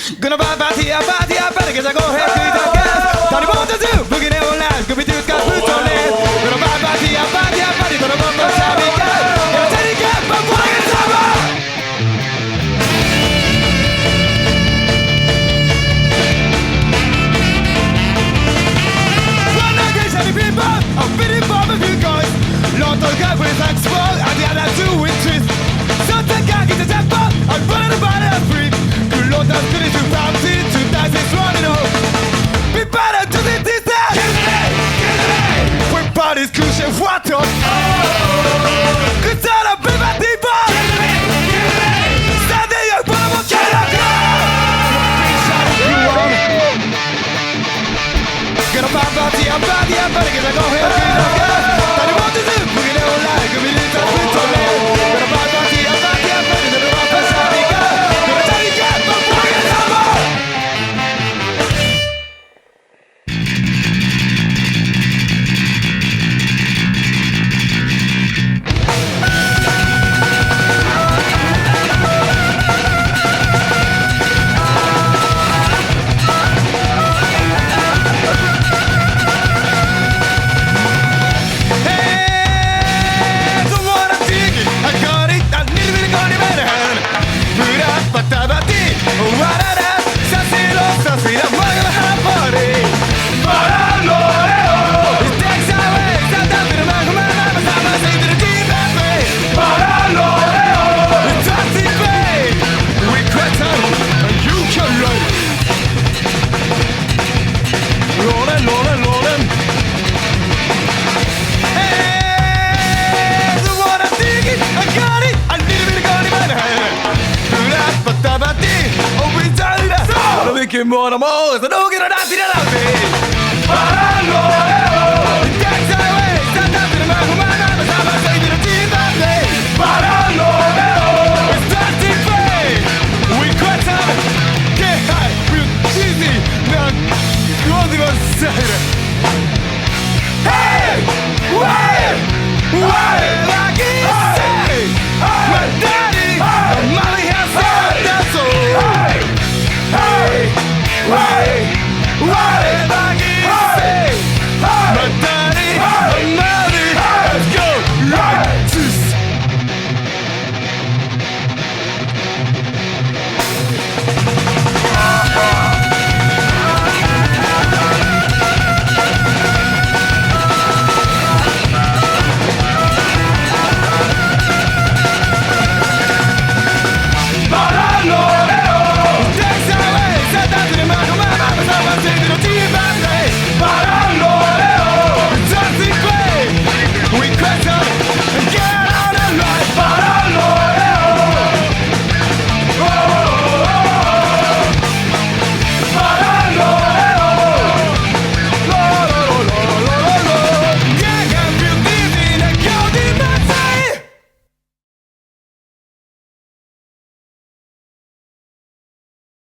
Gonna party, a party, a party, cause I go ahead to the gas. Tell me what to do, boogie down online, go be to the boots on it. Gonna party, a party, a party, gonna bump up, shall we go? Gonna tell you, get my boy, it's over. One night, they shall be people, I'm feeling for a few guys. Lot of guys with like swag, and the other two with twist. Sometimes I get the tempo, I'm running about it, I'm free. Låt oss kunna se framtid, så där ser svaren upp. Vi bara to the distance. Get it, we're parties crucial, what up? Good time, I'm in my deep end. Get it, standing up, but I'm okay, I'm gonna party, I'm party, I'm party, cause I go here, tell me what to do, boogie down like a minute, I'm with on it. Gonna party, I'm party, I'm party, gonna rock us, shall we go? Gonna tell you, get my boy, it's over. Che buon amore, se non che non ha tirato.